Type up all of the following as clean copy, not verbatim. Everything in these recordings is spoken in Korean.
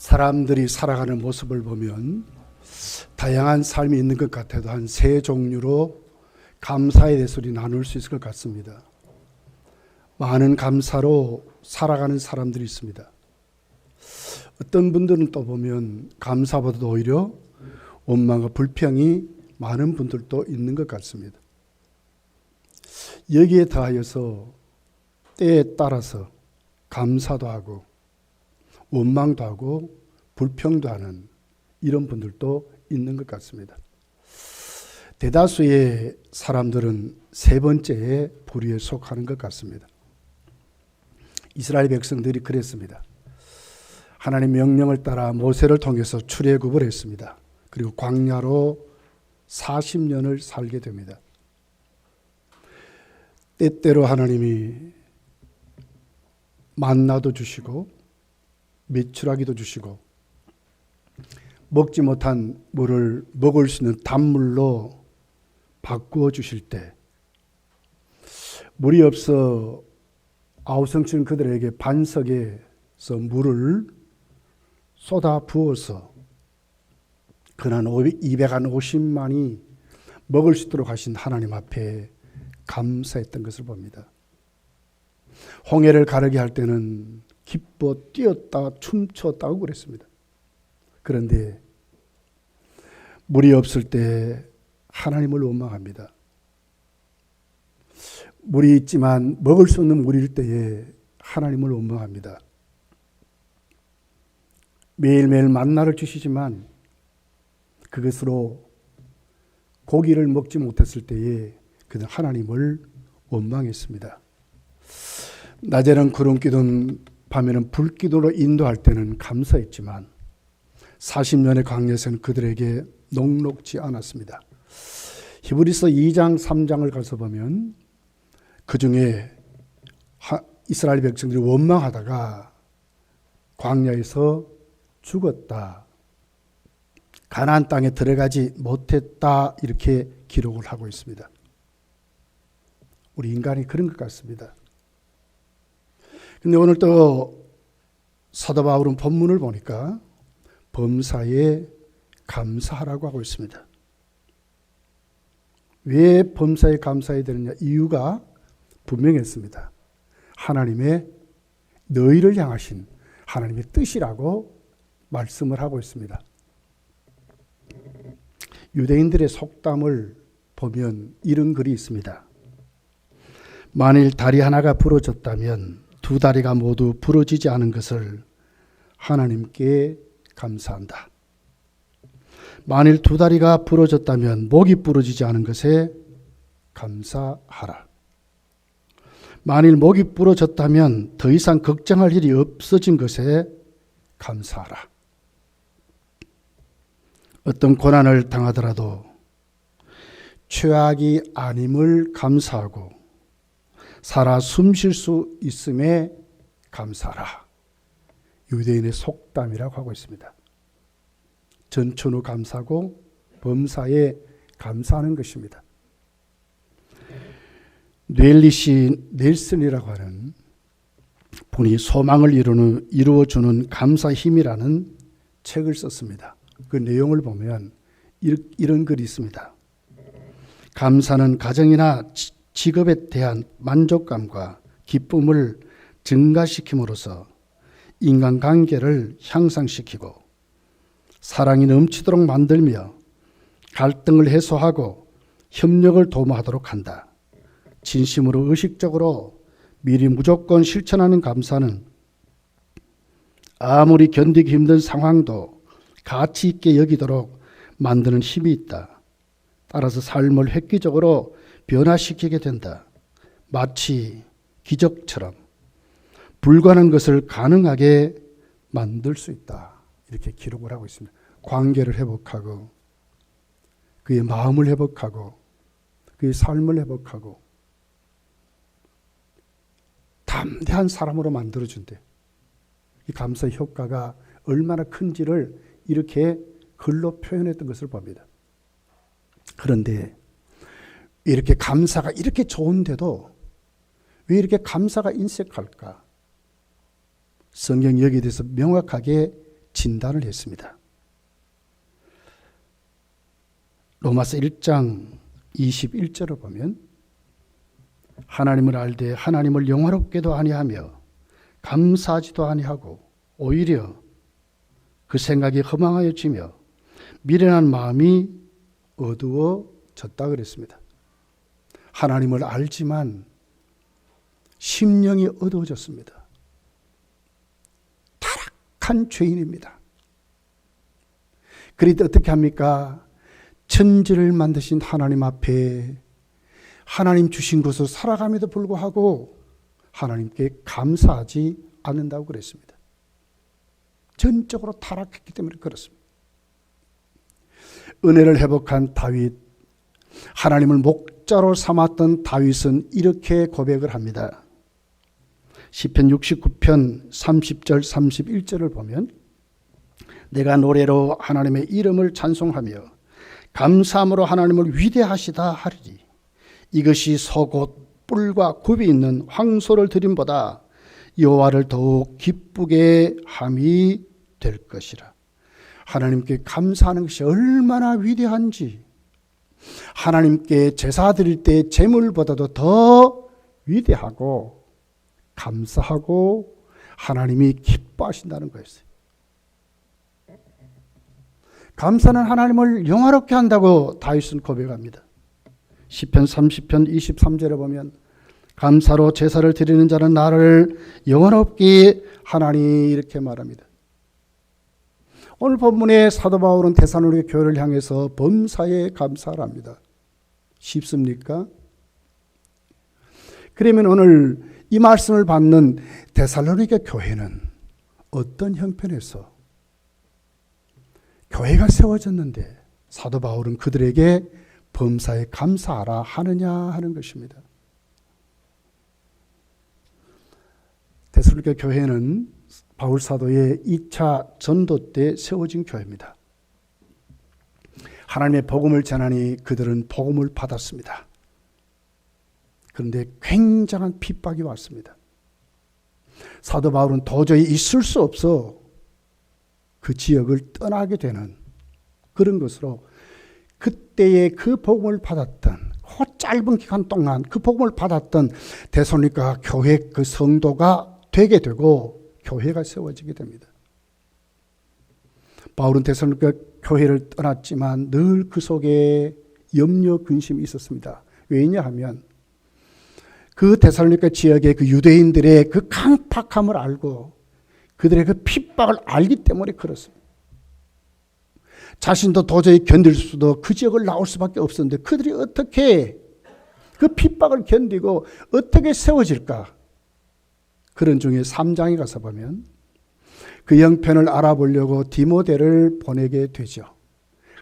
사람들이 살아가는 모습을 보면 다양한 삶이 있는 것 같아도 한 세 종류로 감사에 대해서 우리 나눌 수 있을 것 같습니다. 많은 감사로 살아가는 사람들이 있습니다. 어떤 분들은 또 보면 감사보다도 오히려 원망과 불평이 많은 분들도 있는 것 같습니다. 여기에 더하여서 때에 따라서 감사도 하고 원망도 하고 불평도 하는 이런 분들도 있는 것 같습니다. 대다수의 사람들은 세 번째의 부류에 속하는 것 같습니다. 이스라엘 백성들이 그랬습니다. 하나님의 명령을 따라 모세를 통해서 출애굽을 했습니다. 그리고 광야로 40년을 살게 됩니다. 때때로 하나님이 만나도 주시고 메추라기도 주시고 먹지 못한 물을 먹을 수 있는 단물로 바꾸어 주실 때 물이 없어 아우성치는 그들에게 반석에서 물을 쏟아 부어서 그는 250만이 먹을 수 있도록 하신 하나님 앞에 감사했던 것을 봅니다. 홍해를 가르게 할 때는 기뻐 뛰었다 춤췄다고 그랬습니다. 그런데 물이 없을 때 하나님을 원망합니다. 물이 있지만 먹을 수 없는 물일 때에 하나님을 원망합니다. 매일매일 만나를 주시지만 그것으로 고기를 먹지 못했을 때에 그는 하나님을 원망했습니다. 낮에는 구름 기둥, 밤에는 불 기둥으로 인도할 때는 감사했지만 40년의 광야에서는 그들에게 녹록지 않았습니다. 히브리서 2장 3장을 가서 보면 그 중에 이스라엘 백성들이 원망하다가 광야에서 죽었다, 가나안 땅에 들어가지 못했다 이렇게 기록을 하고 있습니다. 우리 인간이 그런 것 같습니다. 근데 오늘 또 사도 바울은 본문을 보니까 범사에 감사하라고 하고 있습니다. 왜 범사에 감사해야 되느냐? 이유가 분명했습니다. 하나님의 너희를 향하신 하나님의 뜻이라고 말씀을 하고 있습니다. 유대인들의 속담을 보면 이런 글이 있습니다. 만일 다리 하나가 부러졌다면 두 다리가 모두 부러지지 않은 것을 하나님께 감사한다. 만일 두 다리가 부러졌다면 목이 부러지지 않은 것에 감사하라. 만일 목이 부러졌다면 더 이상 걱정할 일이 없어진 것에 감사하라. 어떤 고난을 당하더라도 최악이 아님을 감사하고 살아 숨 쉴 수 있음에 감사하라. 유대인의 속담이라고 하고 있습니다. 전천후 감사고 범사에 감사하는 것입니다. 넬리시 넬슨이라고 하는 분이 소망을 이루어주는 감사 힘이라는 책을 썼습니다. 그 내용을 보면 이런 글이 있습니다. 감사는 가정이나 직업에 대한 만족감과 기쁨을 증가시킴으로써 인간관계를 향상시키고 사랑이 넘치도록 만들며 갈등을 해소하고 협력을 도모하도록 한다. 진심으로 의식적으로 미리 무조건 실천하는 감사는 아무리 견디기 힘든 상황도 가치 있게 여기도록 만드는 힘이 있다. 따라서 삶을 획기적으로 변화시키게 된다. 마치 기적처럼 불가능한 것을 가능하게 만들 수 있다. 이렇게 기록을 하고 있습니다. 관계를 회복하고 그의 마음을 회복하고 그의 삶을 회복하고 담대한 사람으로 만들어준대. 이 감사의 효과가 얼마나 큰지를 이렇게 글로 표현했던 것을 봅니다. 그런데 이렇게 감사가 이렇게 좋은데도 왜 이렇게 감사가 인색할까? 성경이 여기에 대해서 명확하게 진단을 했습니다. 로마서 1장 21절을 보면 하나님을 알되 하나님을 영화롭게도 아니하며 감사하지도 아니하고 오히려 그 생각이 허망하여지며 미련한 마음이 어두워졌다 그랬습니다. 하나님을 알지만 심령이 어두워졌습니다. 타락한 죄인입니다. 그런데 어떻게 합니까? 천지를 만드신 하나님 앞에 하나님 주신 것을 살아감에도 불구하고 하나님께 감사하지 않는다고 그랬습니다. 전적으로 타락했기 때문에 그렇습니다. 은혜를 회복한 다윗, 하나님을 목자로 삼았던 다윗은 이렇게 고백을 합니다. 시편 69편 30절 31절을 보면 내가 노래로 하나님의 이름을 찬송하며 감사함으로 하나님을 위대하시다 하리니 이것이 서곧 뿔과 굽이 있는 황소를 드림보다 여호와를 더욱 기쁘게 함이 될 것이라. 하나님께 감사하는 것이 얼마나 위대한지, 하나님께 제사 드릴 때 제물보다도 더 위대하고 감사하고 하나님이 기뻐하신다는 거였어요. 감사는 하나님을 영화롭게 한다고 다윗은 고백합니다. 시편 30편 23절에 보면 감사로 제사를 드리는 자는 나를 영화롭게 하나니 이렇게 말합니다. 오늘 본문의 사도 바울은 데살로니가 교회를 향해서 범사에 감사를 합니다. 쉽습니까? 그러면 오늘 이 말씀을 받는 데살로니가 교회는 어떤 형편에서 교회가 세워졌는데 사도 바울은 그들에게 범사에 감사하라 하느냐 하는 것입니다. 데살로니가 교회는 바울 사도의 2차 전도 때 세워진 교회입니다. 하나님의 복음을 전하니 그들은 복음을 받았습니다. 그런데 굉장한 핍박이 왔습니다. 사도 바울은 도저히 있을 수 없어 그 지역을 떠나게 되는 그런 것으로 그때의 그 복음을 받았던 그 짧은 기간 동안 그 복음을 받았던 데살로니가 교회 그 성도가 되게 되고 교회가 세워지게 됩니다. 바울은 데살로니가 교회를 떠났지만 늘 그 속에 염려 근심이 있었습니다. 왜냐하면 그 데살로니가 지역의 그 유대인들의 그 강팍함을 알고 그들의 그 핍박을 알기 때문에 그렇습니다. 자신도 도저히 견딜 수도 그 지역을 나올 수밖에 없었는데 그들이 어떻게 그 핍박을 견디고 어떻게 세워질까? 그런 중에 3장에 가서 보면 그 형편을 알아보려고 디모데를 보내게 되죠.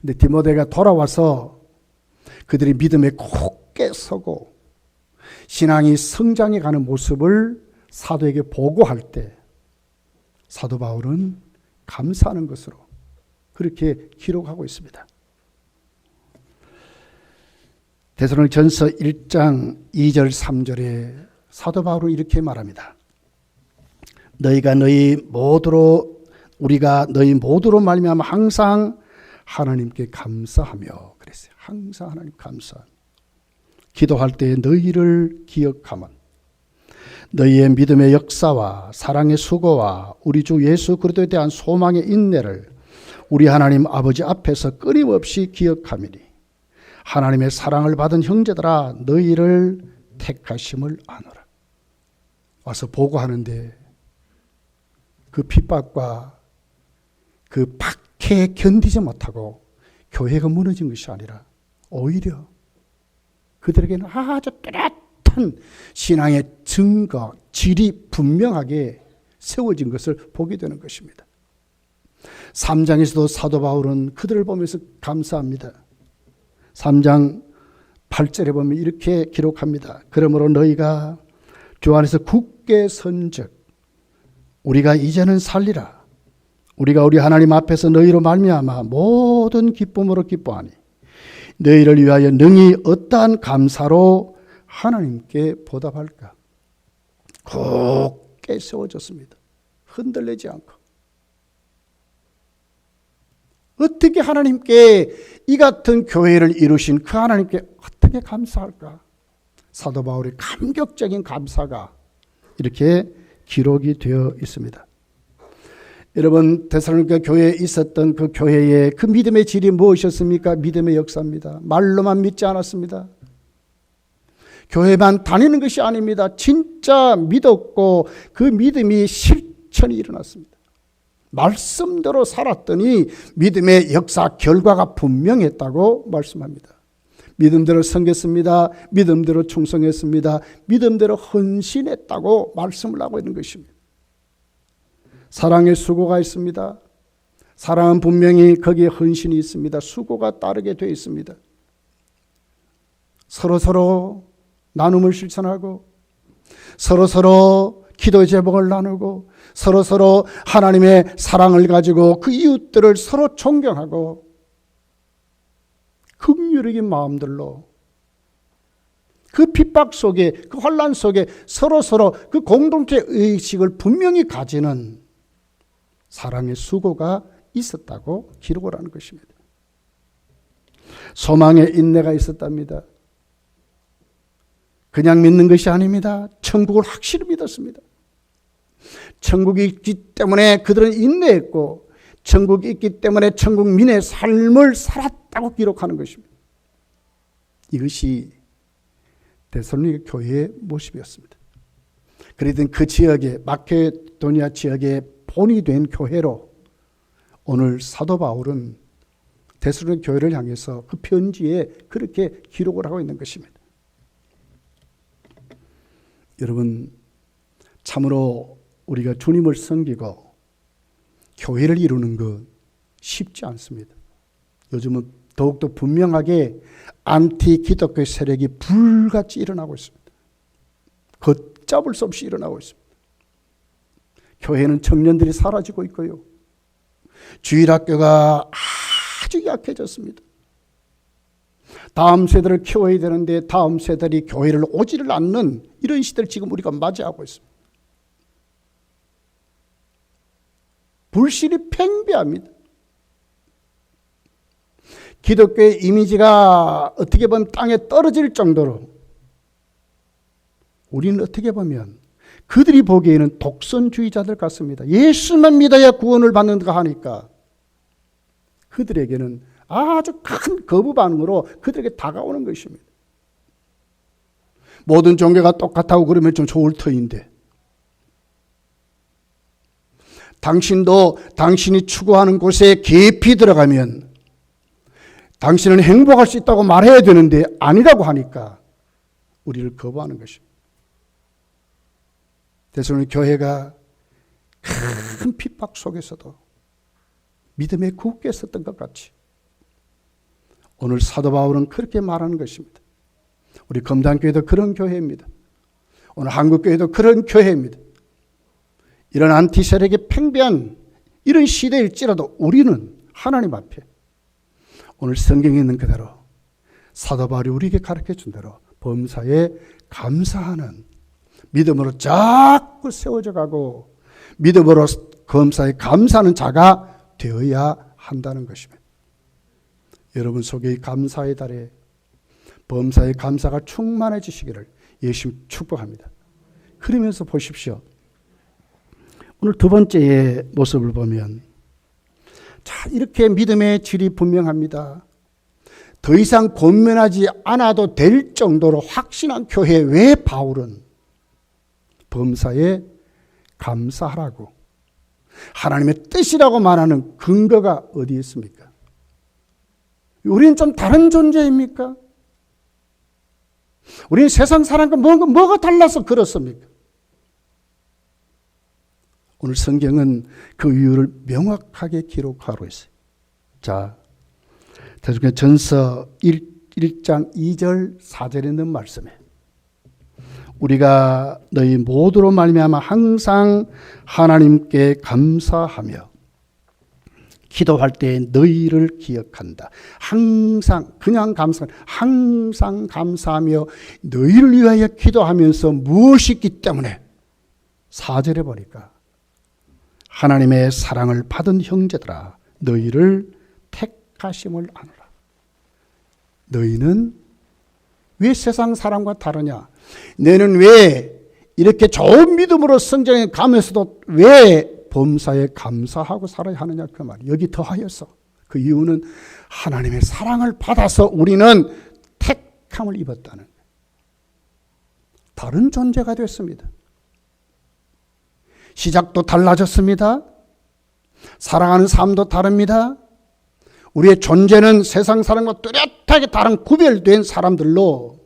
근데 디모데가 돌아와서 그들이 믿음에 굳게 서고 신앙이 성장해 가는 모습을 사도에게 보고할 때 사도 바울은 감사하는 것으로 그렇게 기록하고 있습니다. 데살로니가전서 1장 2절 3절에 사도 바울은 이렇게 말합니다. 우리가 너희 모두로 말미암아 항상 하나님께 감사하며 그랬어요. 항상 하나님 감사. 기도할 때 너희를 기억하면 너희의 믿음의 역사와 사랑의 수고와 우리 주 예수 그리스도에 대한 소망의 인내를 우리 하나님 아버지 앞에서 끊임없이 기억하미니 하나님의 사랑을 받은 형제들아 너희를 택하심을 아노라. 와서 보고하는데 그 핍박과 그 박해에 견디지 못하고 교회가 무너진 것이 아니라 오히려 그들에게는 아주 뚜렷한 신앙의 증거, 질이 분명하게 세워진 것을 보게 되는 것입니다. 3장에서도 사도 바울은 그들을 보면서 감사합니다. 3장 8절에 보면 이렇게 기록합니다. 그러므로 너희가 주 안에서 굳게 선즉 우리가 이제는 살리라. 우리가 우리 하나님 앞에서 너희로 말미암아 모든 기쁨으로 기뻐하니 너희를 위하여 능히 어떠한 감사로 하나님께 보답할까. 굳게 세워졌습니다. 흔들리지 않고. 어떻게 하나님께 이 같은 교회를 이루신 그 하나님께 어떻게 감사할까? 사도 바울의 감격적인 감사가 이렇게 기록이 되어 있습니다. 여러분, 데살로니가 교회에 있었던 그 교회의 그 믿음의 질이 무엇이었습니까? 믿음의 역사입니다. 말로만 믿지 않았습니다. 교회만 다니는 것이 아닙니다. 진짜 믿었고 그 믿음이 실천이 일어났습니다. 말씀대로 살았더니 믿음의 역사 결과가 분명했다고 말씀합니다. 믿음대로 섬겼습니다. 믿음대로 충성했습니다. 믿음대로 헌신했다고 말씀을 하고 있는 것입니다. 사랑의 수고가 있습니다. 사랑은 분명히 거기에 헌신이 있습니다. 수고가 따르게 되어 있습니다. 서로서로 나눔을 실천하고 서로서로 기도 제목을 나누고 서로서로 하나님의 사랑을 가지고 그 이웃들을 서로 존경하고 긍휼적인 마음들로 그 핍박 속에 그 환난 속에 서로서로 그 공동체 의식을 분명히 가지는 사랑의 수고가 있었다고 기록을 하는 것입니다. 소망의 인내가 있었답니다. 그냥 믿는 것이 아닙니다. 천국을 확실히 믿었습니다. 천국이 있기 때문에 그들은 인내했고 천국이 있기 때문에 천국민의 삶을 살았다고 기록하는 것입니다. 이것이 데살로니가 교회의 모습이었습니다. 그러던 그 지역에 마케도니아 지역에 본이 된 교회로 오늘 사도 바울은 데살로니가 교회를 향해서 그 편지에 그렇게 기록을 하고 있는 것입니다. 여러분, 참으로 우리가 주님을 섬기고 교회를 이루는 것 쉽지 않습니다. 요즘은 더욱더 분명하게 안티 기독교 세력이 불같이 일어나고 있습니다. 걷잡을 수 없이 일어나고 있습니다. 교회는 청년들이 사라지고 있고요. 주일학교가 아주 약해졌습니다. 다음 세대를 키워야 되는데 다음 세대들이 교회를 오지를 않는 이런 시대를 지금 우리가 맞이하고 있습니다. 불신이 팽배합니다. 기독교의 이미지가 어떻게 보면 땅에 떨어질 정도로 우리는 어떻게 보면 그들이 보기에는 독선주의자들 같습니다. 예수만 믿어야 구원을 받는가 하니까 그들에게는 아주 큰 거부 반응으로 그들에게 다가오는 것입니다. 모든 종교가 똑같다고 그러면 좀 좋을 터인데 당신도 당신이 추구하는 곳에 깊이 들어가면 당신은 행복할 수 있다고 말해야 되는데 아니라고 하니까 우리를 거부하는 것입니다. 데살로니가 교회가 큰 핍박 속에서도 믿음에 굳게 섰던 것 같이 오늘 사도 바울은 그렇게 말하는 것입니다. 우리 검단교회도 그런 교회입니다. 오늘 한국교회도 그런 교회입니다. 이런 안티 세력의 팽배한 이런 시대일지라도 우리는 하나님 앞에 오늘 성경에 있는 그대로 사도 바울이 우리에게 가르쳐준 대로 범사에 감사하는 믿음으로 자꾸 세워져 가고 믿음으로 범사에 감사하는 자가 되어야 한다는 것입니다. 여러분 속에 감사의 달에 범사의 감사가 충만해지시기를 예수님 축복합니다. 그러면서 보십시오. 오늘 두 번째의 모습을 보면 자, 이렇게 믿음의 질이 분명합니다. 더 이상 권면하지 않아도 될 정도로 확신한 교회 왜 바울은 범사에 감사하라고 하나님의 뜻이라고 말하는 근거가 어디에 있습니까? 우리는 좀 다른 존재입니까? 우리는 세상 사람과 뭐가 달라서 그렇습니까? 오늘 성경은 그 이유를 명확하게 기록하고 있어요. 자, 데살로니가 전서 1장 2절 4절에 있는 말씀에 우리가 너희 모두로 말미암아 항상 하나님께 감사하며 기도할 때 너희를 기억한다. 항상 그냥 항상 감사하며 너희를 위하여 기도하면서 무엇이 있기 때문에 4절에 보니까 하나님의 사랑을 받은 형제들아 너희를 택하심을 아노라. 너희는 왜 세상 사람과 다르냐? 너는 왜 이렇게 좋은 믿음으로 성전에 가면서도 왜 범사에 감사하고 살아야 하느냐 그 말이에요. 여기 더하여서 그 이유는 하나님의 사랑을 받아서 우리는 택함을 입었다는 거예요. 다른 존재가 됐습니다. 시작도 달라졌습니다. 살아가는 삶도 다릅니다. 우리의 존재는 세상 사람과 뚜렷하게 다른 구별된 사람들로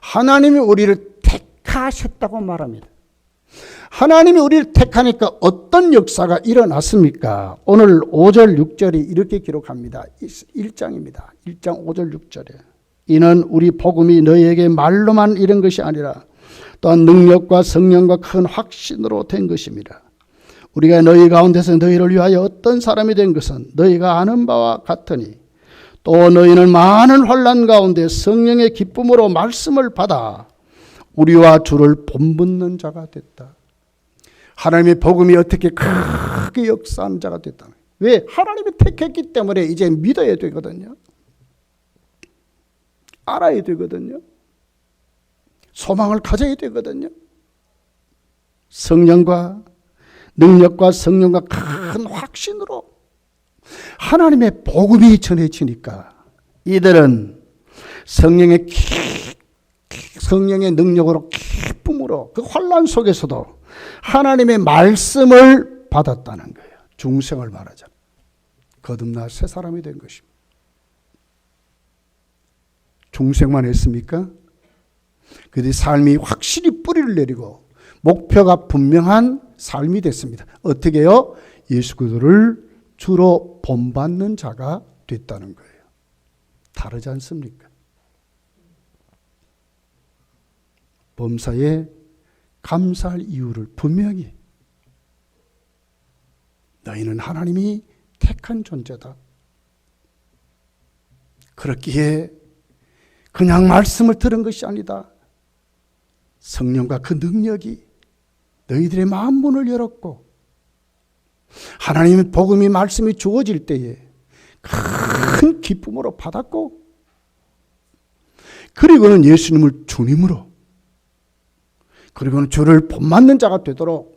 하나님이 우리를 택하셨다고 말합니다. 하나님이 우리를 택하니까 어떤 역사가 일어났습니까? 오늘 5절 6절이 이렇게 기록합니다. 1장입니다. 1장 5절 6절에 이는 우리 복음이 너희에게 말로만 이른 것이 아니라 또한 능력과 성령과 큰 확신으로 된 것입니다. 우리가 너희 가운데서 너희를 위하여 어떤 사람이 된 것은 너희가 아는 바와 같으니 또 너희는 많은 환난 가운데 성령의 기쁨으로 말씀을 받아 우리와 주를 본받는 자가 됐다. 하나님의 복음이 어떻게 크게 역사하는 자가 됐다. 왜? 하나님이 택했기 때문에 이제 믿어야 되거든요. 알아야 되거든요. 소망을 가져야 되거든요. 성령과 능력과 성령과 큰 확신으로 하나님의 복음이 전해지니까 이들은 성령의 능력으로 기쁨으로 그 환난 속에서도 하나님의 말씀을 받았다는 거예요. 중생을 말하자면 거듭나 새 사람이 된 것입니다. 중생만 했습니까? 그들의 삶이 확실히 뿌리를 내리고 목표가 분명한 삶이 됐습니다. 어떻게 해요? 예수 그리스도를 주로 본받는 자가 됐다는 거예요. 다르지 않습니까? 범사에 감사할 이유를 분명히 너희는 하나님이 택한 존재다. 그렇기에 그냥 말씀을 들은 것이 아니다. 성령과 그 능력이 너희들의 마음 문을 열었고 하나님의 복음이 말씀이 주어질 때에 큰 기쁨으로 받았고 그리고는 예수님을 주님으로 그리고는 주를 본받는 자가 되도록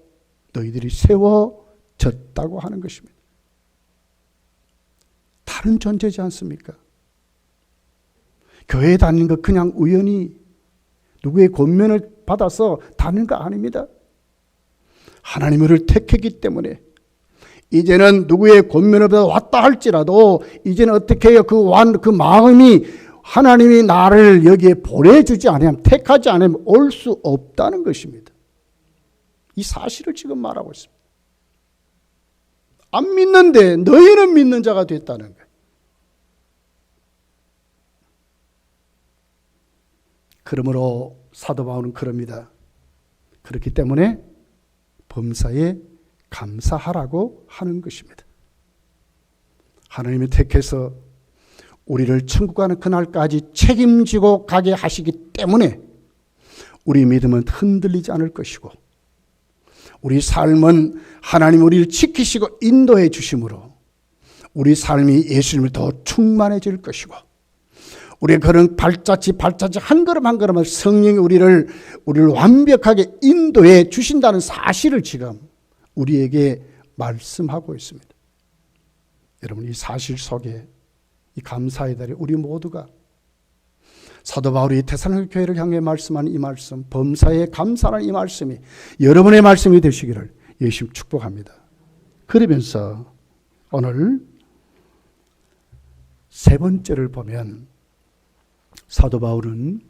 너희들이 세워졌다고 하는 것입니다. 다른 존재지 않습니까? 교회에 다니는 거 그냥 우연히 누구의 권면을 받아서 다니는 거 아닙니다. 하나님이 우리를 택했기 때문에 이제는 누구의 권면을 받아 왔다 할지라도 이제는 어떻게 해요? 그 마음이 하나님이 나를 여기에 보내주지 않으면 택하지 않으면 올 수 없다는 것입니다. 이 사실을 지금 말하고 있습니다. 안 믿는데 너희는 믿는 자가 됐다는 거예요. 그러므로 사도 바울은 그럽니다. 그렇기 때문에 범사에 감사하라고 하는 것입니다. 하나님이 택해서 우리를 천국 가는 그날까지 책임지고 가게 하시기 때문에 우리 믿음은 흔들리지 않을 것이고 우리 삶은 하나님 우리를 지키시고 인도해 주심으로 우리 삶이 예수님을 더 충만해질 것이고 우리의 그런 발자취 한 걸음 한 걸음을 성령이 우리를 완벽하게 인도해 주신다는 사실을 지금 우리에게 말씀하고 있습니다. 여러분 이 사실 속에 이 감사의 달에 우리 모두가 사도 바울이 데살로니가 교회를 향해 말씀하는 이 말씀 범사에 감사하는 이 말씀이 여러분의 말씀이 되시기를 예수님 축복합니다. 그러면서 오늘 세 번째를 보면 사도 바울은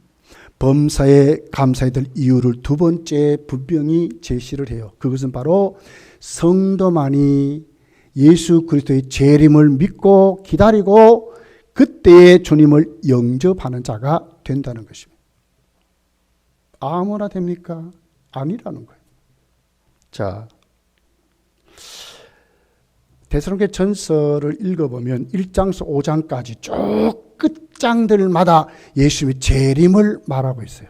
범사에 감사해야 될 이유를 두 번째 분명히 제시를 해요. 그것은 바로 성도만이 예수 그리스도의 재림을 믿고 기다리고 그때의 주님을 영접하는 자가 된다는 것입니다. 아무나 됩니까? 아니라는 거예요. 자, 데살로니가 전서를 읽어보면 1장에서 5장까지 쭉 끝장들마다 예수님의 재림을 말하고 있어요.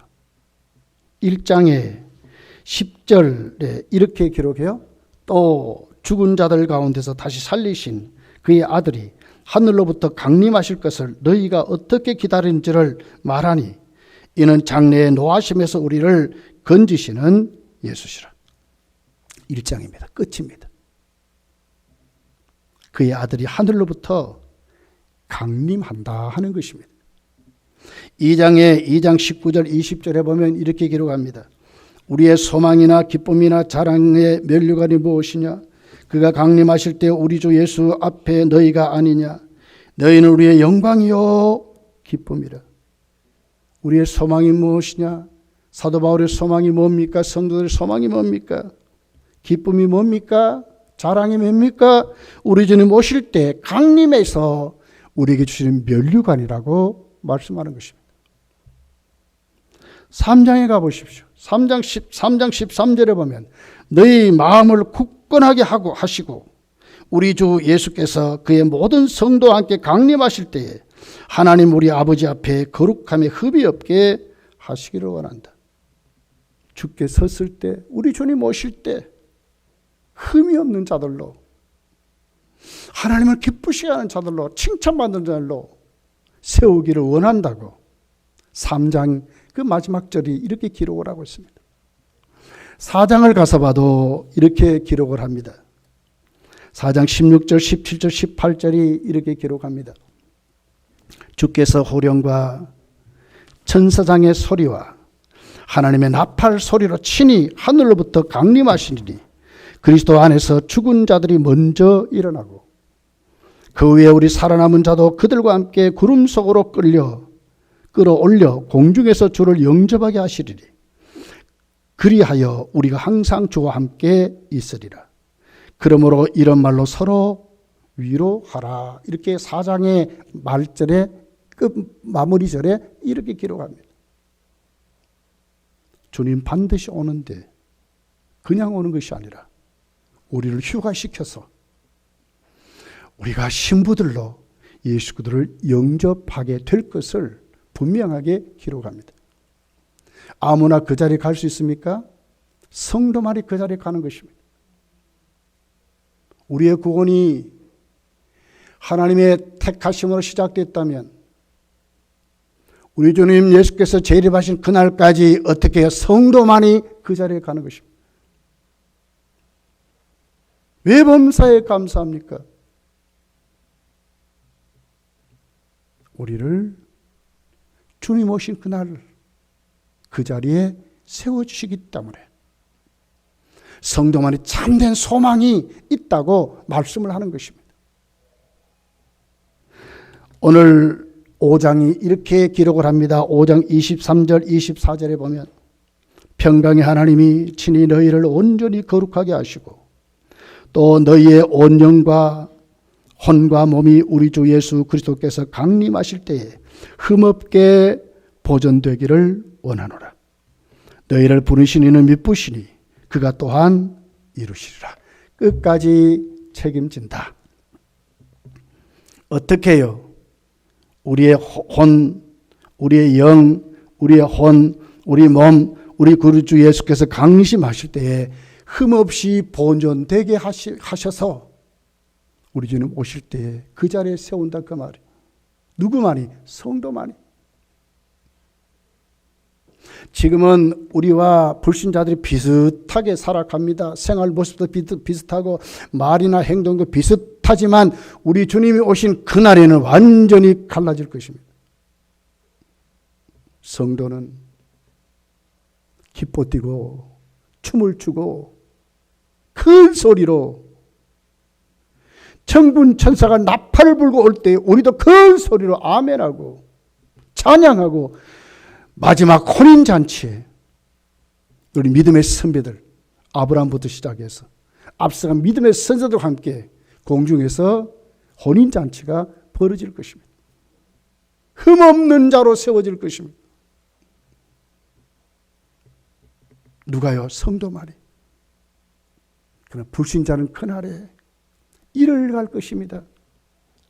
1장에 10절에 이렇게 기록해요. 또 죽은 자들 가운데서 다시 살리신 그의 아들이 하늘로부터 강림하실 것을 너희가 어떻게 기다리는지를 말하니 이는 장래의 노하심에서 우리를 건지시는 예수시라. 1장입니다. 끝입니다. 그의 아들이 하늘로부터 강림한다 하는 것입니다. 2장 19절 20절에 보면 이렇게 기록합니다. 우리의 소망이나 기쁨이나 자랑의 면류관이 무엇이냐? 그가 강림하실 때 우리 주 예수 앞에 너희가 아니냐? 너희는 우리의 영광이요 기쁨이라. 우리의 소망이 무엇이냐? 사도 바울의 소망이 뭡니까? 성도들의 소망이 뭡니까? 기쁨이 뭡니까? 자랑이 뭡니까? 우리 주님 오실 때 강림해서 우리에게 주시는 면류관이라고 말씀하는 것입니다. 3장에 가보십시오. 3장 13절에 보면 너희 마음을 굳건하게 하시고 우리 주 예수께서 그의 모든 성도와 함께 강림하실 때에 하나님 우리 아버지 앞에 거룩함에 흠이 없게 하시기를 원한다. 주께 섰을 때, 우리 주님 오실 때 흠이 없는 자들로, 하나님을 기쁘시게 하는 자들로, 칭찬받는 자들로 세우기를 원한다고 3장 그 마지막 절이 이렇게 기록을 하고 있습니다. 4장을 가서 봐도 이렇게 기록을 합니다. 4장 16절, 17절, 18절이 이렇게 기록합니다. 주께서 호령과 천사장의 소리와 하나님의 나팔 소리로 친히 하늘로부터 강림하시니 그리스도 안에서 죽은 자들이 먼저 일어나고 그 위에 우리 살아남은 자도 그들과 함께 구름 속으로 끌어올려 공중에서 주를 영접하게 하시리니 그리하여 우리가 항상 주와 함께 있으리라. 그러므로 이런 말로 서로 위로하라. 이렇게 4장의 말절에 끝 마무리절에 이렇게 기록합니다. 주님 반드시 오는데 그냥 오는 것이 아니라 우리를 휴가시켜서 우리가 신부들로 예수 그리스도를 영접하게 될 것을 분명하게 기록합니다. 아무나 그 자리에 갈 수 있습니까? 성도만이 그 자리에 가는 것입니다. 우리의 구원이 하나님의 택하심으로 시작됐다면 우리 주님 예수께서 재림하신 그날까지 어떻게 해요? 성도만이 그 자리에 가는 것입니다. 왜 범사에 감사합니까? 우리를 주님 오신 그날 그 자리에 세워주시기 때문에 성도만이 참된 소망이 있다고 말씀을 하는 것입니다. 오늘 5장이 이렇게 기록을 합니다. 5장 23절 24절에 보면 평강의 하나님이 친히 너희를 온전히 거룩하게 하시고 또 너희의 온 영과 혼과 몸이 우리 주 예수 그리스도께서 강림하실 때에 흠없게 보존되기를 원하노라. 너희를 부르신 이는 미쁘시니 그가 또한 이루시리라. 끝까지 책임진다. 어떻게 해요? 우리의 혼, 우리의 영, 우리의 혼, 우리 몸, 우리 구주 예수께서 강림하실 때에 흠없이 보존되게 하셔서 우리 주님 오실 때에 그 자리에 세운다 그 말이에요. 누구만이? 성도만이. 지금은 우리와 불신자들이 비슷하게 살아갑니다. 생활 모습도 비슷하고 말이나 행동도 비슷하지만 우리 주님이 오신 그날에는 완전히 갈라질 것입니다. 성도는 기뻐 뛰고 춤을 추고 큰 소리로 천군 천사가 나팔을 불고 올 때 우리도 큰 소리로 아멘하고 찬양하고 마지막 혼인잔치에 우리 믿음의 선배들 아브라함부터 시작해서 앞서간 믿음의 선사들과 함께 공중에서 혼인잔치가 벌어질 것입니다. 흠없는 자로 세워질 것입니다. 누가요? 성도만이. 그러나 불신자는 그날에 이를 갈 것입니다.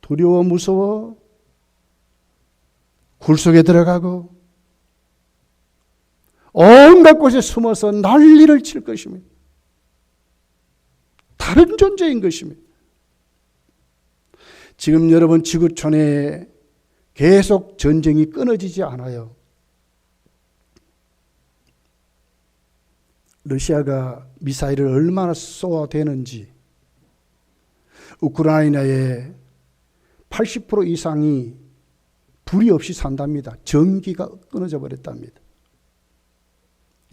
두려워 무서워 굴 속에 들어가고 온갖 곳에 숨어서 난리를 칠 것입니다. 다른 존재인 것입니다. 지금 여러분 지구촌에 계속 전쟁이 끊어지지 않아요. 러시아가 미사일을 얼마나 쏘아대는지, 우크라이나의 80% 이상이 불이 없이 산답니다. 전기가 끊어져 버렸답니다.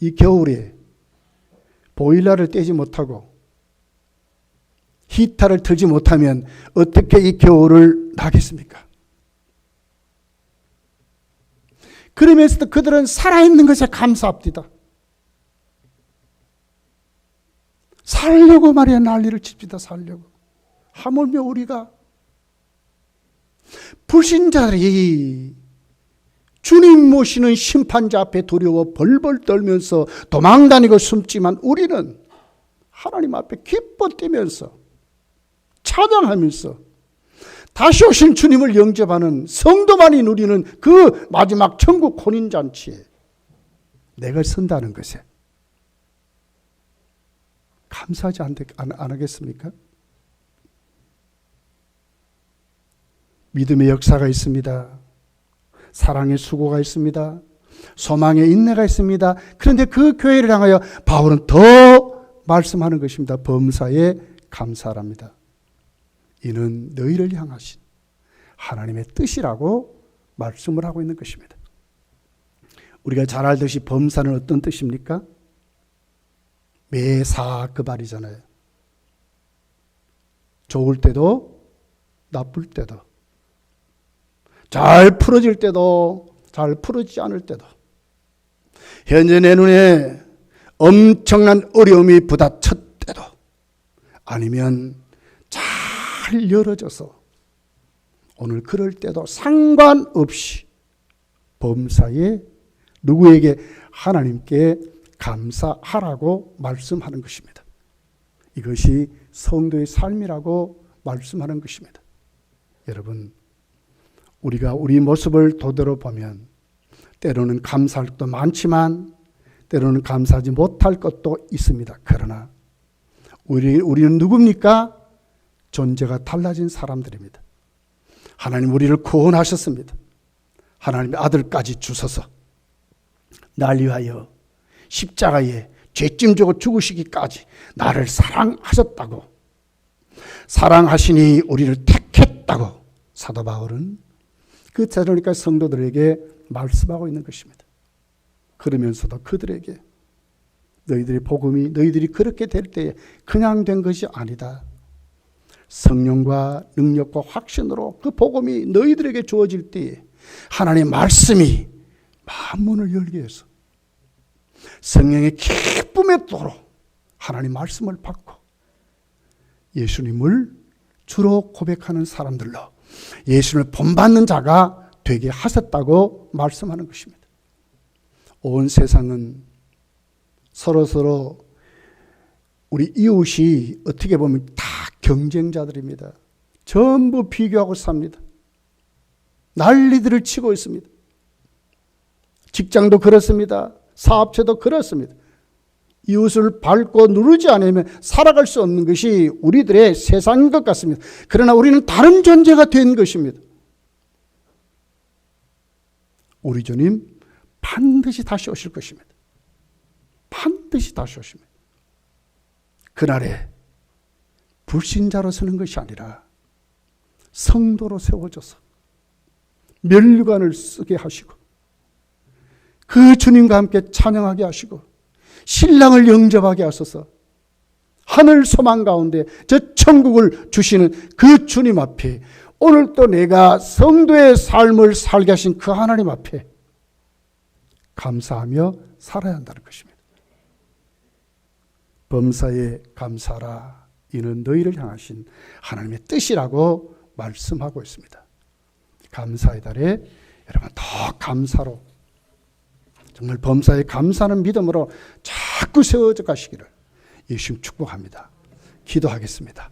이 겨울에 보일러를 떼지 못하고 히터를 틀지 못하면 어떻게 이 겨울을 나겠습니까? 그러면서도 그들은 살아있는 것에 감사합니다. 살려고 말이야 난리를 칩니다. 살려고. 하물며 우리가 불신자들이 주님 모시는 심판자 앞에 두려워 벌벌 떨면서 도망다니고 숨지만 우리는 하나님 앞에 기뻐 뛰면서 찬양하면서 다시 오신 주님을 영접하는 성도만이 누리는 그 마지막 천국 혼인잔치에 내가 선다는 것에 감사하지 안 하겠습니까? 믿음의 역사가 있습니다. 사랑의 수고가 있습니다. 소망의 인내가 있습니다. 그런데 그 교회를 향하여 바울은 더 말씀하는 것입니다. 범사에 감사합니다. 이는 너희를 향하신 하나님의 뜻이라고 말씀을 하고 있는 것입니다. 우리가 잘 알듯이 범사는 어떤 뜻입니까? 매사 그 말이잖아요. 좋을 때도 나쁠 때도, 잘 풀어질 때도 잘 풀어지지 않을 때도, 현재 내 눈에 엄청난 어려움이 부닥칠 때도, 아니면 잘 열어져서 오늘 그럴 때도 상관없이 범사에 누구에게? 하나님께 감사하라고 말씀하는 것입니다. 이것이 성도의 삶이라고 말씀하는 것입니다. 여러분, 우리가 우리 모습을 되돌아보면 때로는 감사할 것도 많지만 때로는 감사하지 못할 것도 있습니다. 그러나 우리는 누굽니까? 존재가 달라진 사람들입니다. 하나님 우리를 구원하셨습니다. 하나님의 아들까지 주셔서 날 위하여 십자가에 죄짐 지고 죽으시기까지 나를 사랑하셨다고, 사랑하시니 우리를 택했다고 사도 바울은 그 데살로니가 성도들에게 말씀하고 있는 것입니다. 그러면서도 그들에게 너희들의 복음이 너희들이 그렇게 될 때에 그냥 된 것이 아니다. 성령과 능력과 확신으로 그 복음이 너희들에게 주어질 때에 하나님의 말씀이 만문을 열게 해서 성령의 기쁨의 도로 하나님 말씀을 받고 예수님을 주로 고백하는 사람들로 예수님을 본받는 자가 되게 하셨다고 말씀하는 것입니다. 온 세상은 서로 우리 이웃이 어떻게 보면 다 경쟁자들입니다. 전부 비교하고 삽니다. 난리들을 치고 있습니다. 직장도 그렇습니다. 사업체도 그렇습니다. 이웃을 밟고 누르지 않으면 살아갈 수 없는 것이 우리들의 세상인 것 같습니다. 그러나 우리는 다른 존재가 된 것입니다. 우리 주님 반드시 다시 오실 것입니다. 반드시 다시 오십니다. 그날에 불신자로 서는 것이 아니라 성도로 세워져서 면류관을 쓰게 하시고 그 주님과 함께 찬양하게 하시고 신랑을 영접하게 하소서 하늘 소망 가운데 저 천국을 주시는 그 주님 앞에 오늘 또 내가 성도의 삶을 살게 하신 그 하나님 앞에 감사하며 살아야 한다는 것입니다. 범사에 감사라. 이는 너희를 향하신 하나님의 뜻이라고 말씀하고 있습니다. 감사의 달에 여러분 더 감사로 정말 범사에 감사하는 믿음으로 자꾸 세워져 가시기를 예수님 축복합니다. 기도하겠습니다.